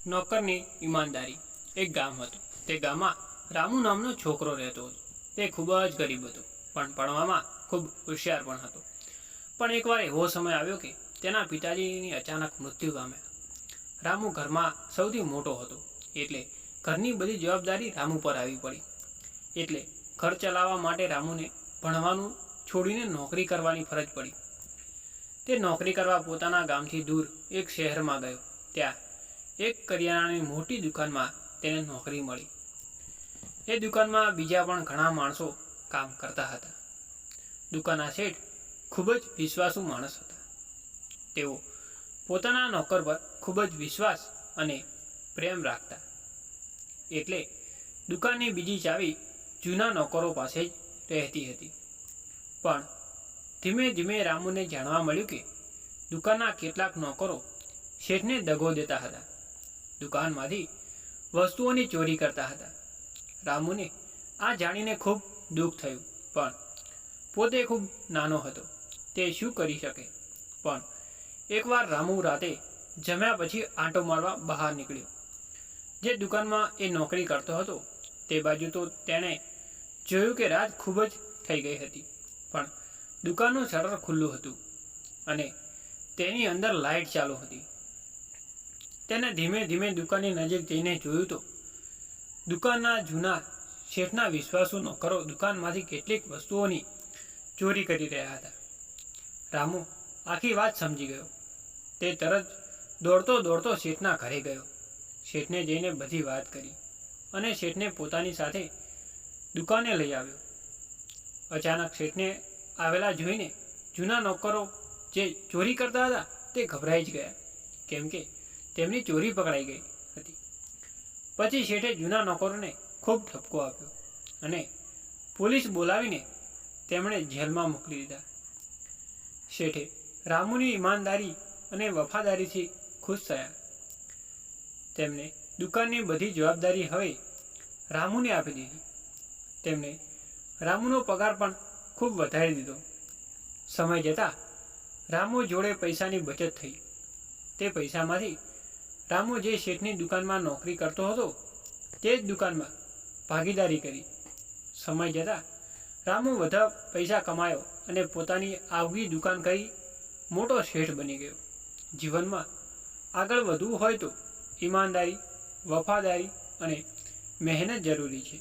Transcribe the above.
નોકરની ઈમાનદારી. એક ગામ હતું. તે ગામમાં રામુ નામનો છોકરો રહેતો હતો. તે ખૂબ જ ગરીબ હતો, પણ ભણવામાં ખૂબ હોશિયાર પણ હતો. પણ એકવાર એવો સમય આવ્યો કે તેના પિતાજીની અચાનક મૃત્યુ પામ્યા. રામુ ઘરમાં સૌથી મોટો હતો, એટલે ઘરની બધી જવાબદારી રામુ પર આવી પડી. એટલે ઘર ચલાવવા માટે રામુને ભણવાનું છોડીને નોકરી કરવાની ફરજ પડી. તે નોકરી કરવા પોતાના ગામથી દૂર એક શહેરમાં ગયો. ત્યાં એક કરિયાણાની મોટી દુકાનમાં તેને નોકરી મળી. એ દુકાનમાં બીજા પણ ઘણા માણસો કામ કરતા હતા. દુકાનના શેઠ ખૂબ જ વિશ્વાસુ માણસ હતા. તેઓ પોતાના નોકર પર ખૂબ જ વિશ્વાસ અને પ્રેમ રાખતા. એટલે દુકાનની બીજી ચાવી જૂના નોકરો પાસે જ રહેતી હતી. પણ ધીમે ધીમે રામુને જાણવા મળ્યું કે દુકાનના કેટલાક નોકરો શેઠને દગો દેતા હતા. દુકાનમાંથી વસ્તુઓની ચોરી કરતા હતા. રામુને આ જાણીને ખૂબ દુઃખ થયું, પણ પોતે ખૂબ નાનો હતો, તે શું કરી શકે. પણ એકવાર રામુ રાતે જમ્યા પછી આંટો મારવા બહાર નીકળ્યો. જે દુકાનમાં એ નોકરી કરતો હતો તે બાજુ તો તેણે જોયું કે રાત ખૂબ જ થઈ ગઈ હતી, પણ દુકાનનું શટર ખુલ્લું હતું અને તેની અંદર લાઇટ ચાલુ હતી. તેને ધીમે ધીમે દુકાનની નજીક જઈને જોયું તો દુકાનના જૂના શેઠના વિશ્વાસુ નોકરો દુકાનમાંથી કેટલીક વસ્તુઓની ચોરી કરી રહ્યા હતા. રામુ આખી વાત સમજી ગયો. તે તરત દોડતો દોડતો શેઠના ઘરે ગયો. શેઠને જઈને બધી વાત કરી અને શેઠને પોતાની સાથે દુકાને લઈ આવ્યો. અચાનક શેઠને આવેલા જોઈને જૂના નોકરો જે ચોરી કરતા હતા તે ગભરાઈ જ ગયા, કેમ કે તેમની ચોરી પકડાઈ ગઈ હતી. પછી શેઠે જૂના નોકરોને ખૂબ ઠપકો આપ્યો અને પોલીસ બોલાવીને તેમણે જેલમાં મોકલી દીધા. શેઠે રામુની ઈમાનદારી અને વફાદારીથી ખુશ થયા. તેમણે દુકાનની બધી જવાબદારી હવે રામુને આપી દીધી. તેમણે રામુનો પગાર પણ ખૂબ વધારી દીધો. સમય જતાં રામુ જોડે પૈસાની બચત થઈ. તે પૈસામાંથી રામુ જે શેઠની દુકાનમાં નોકરી કરતો હતો તે જ દુકાનમાં ભાગીદારી કરી. સમય જતાં રામુ બધા પૈસા કમાયો અને પોતાની આગવી દુકાન કરી મોટો શેઠ બની ગયો. જીવનમાં આગળ વધવું હોય તો ઈમાનદારી, વફાદારી અને મહેનત જરૂરી છે.